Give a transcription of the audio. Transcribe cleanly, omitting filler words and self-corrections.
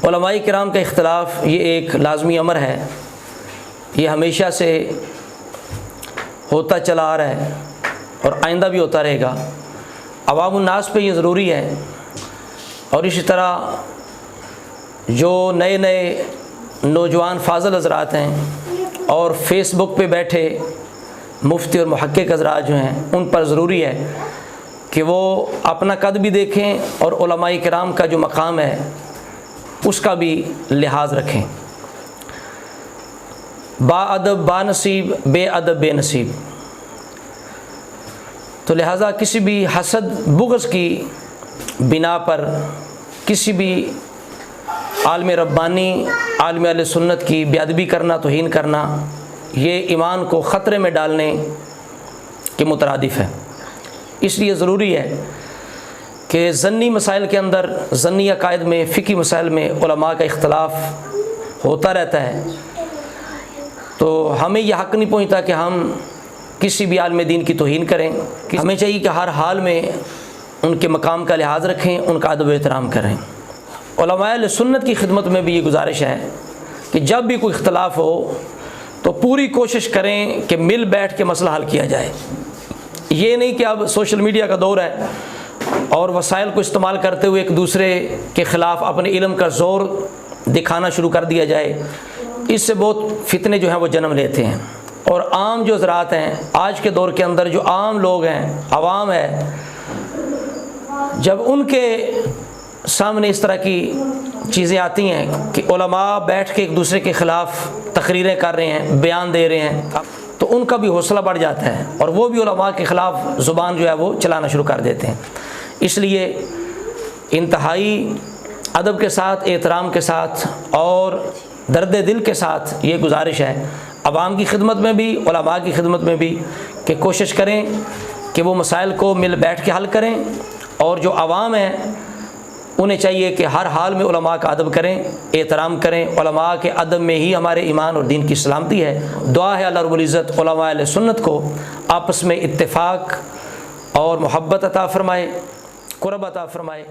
علماء کرام کا اختلاف یہ ایک لازمی امر ہے، یہ ہمیشہ سے ہوتا چلا آ رہا ہے اور آئندہ بھی ہوتا رہے گا۔ عوام الناس پہ یہ ضروری ہے، اور اسی طرح جو نئے نئے نوجوان فاضل حضرات ہیں اور فیس بک پہ بیٹھے مفتی اور محقق حضرات جو ہیں، ان پر ضروری ہے کہ وہ اپنا قد بھی دیکھیں اور علماء کرام کا جو مقام ہے اس کا بھی لحاظ رکھیں۔ با ادب با نصیب، بے ادب بے نصیب۔ تو لہٰذا کسی بھی حسد بغض کی بنا پر کسی بھی عالم ربانی، عالم اہل سنت کی بے ادبی کرنا، توہین کرنا، یہ ایمان کو خطرے میں ڈالنے کے مترادف ہے۔ اس لیے ضروری ہے کہ ظنی مسائل کے اندر، ظنی عقائد میں، فقہی مسائل میں علماء کا اختلاف ہوتا رہتا ہے، تو ہمیں یہ حق نہیں پہنچتا کہ ہم کسی بھی عالم دین کی توہین کریں۔ ہمیں چاہیے کہ ہر حال میں ان کے مقام کا لحاظ رکھیں، ان کا ادب و احترام کریں۔ علماء اہل سنت کی خدمت میں بھی یہ گزارش ہے کہ جب بھی کوئی اختلاف ہو تو پوری کوشش کریں کہ مل بیٹھ کے مسئلہ حل کیا جائے۔ یہ نہیں کہ اب سوشل میڈیا کا دور ہے اور وسائل کو استعمال کرتے ہوئے ایک دوسرے کے خلاف اپنے علم کا زور دکھانا شروع کر دیا جائے۔ اس سے بہت فتنے جو ہیں وہ جنم لیتے ہیں، اور عام جو حضرات ہیں آج کے دور کے اندر، جو عام لوگ ہیں، عوام ہے، جب ان کے سامنے اس طرح کی چیزیں آتی ہیں کہ علماء بیٹھ کے ایک دوسرے کے خلاف تقریریں کر رہے ہیں، بیان دے رہے ہیں، تو ان کا بھی حوصلہ بڑھ جاتا ہے اور وہ بھی علماء کے خلاف زبان جو ہے وہ چلانا شروع کر دیتے ہیں۔ اس لیے انتہائی ادب کے ساتھ، احترام کے ساتھ اور درد دل کے ساتھ یہ گزارش ہے عوام کی خدمت میں بھی، علماء کی خدمت میں بھی، کہ کوشش کریں کہ وہ مسائل کو مل بیٹھ کے حل کریں، اور جو عوام ہیں انہیں چاہیے کہ ہر حال میں علماء کا ادب کریں، احترام کریں۔ علماء کے ادب میں ہی ہمارے ایمان اور دین کی سلامتی ہے۔ دعا ہے اللہ رب العزت علماء اہل سنت کو آپس میں اتفاق اور محبت عطا فرمائے، قرب عطا فرمائے۔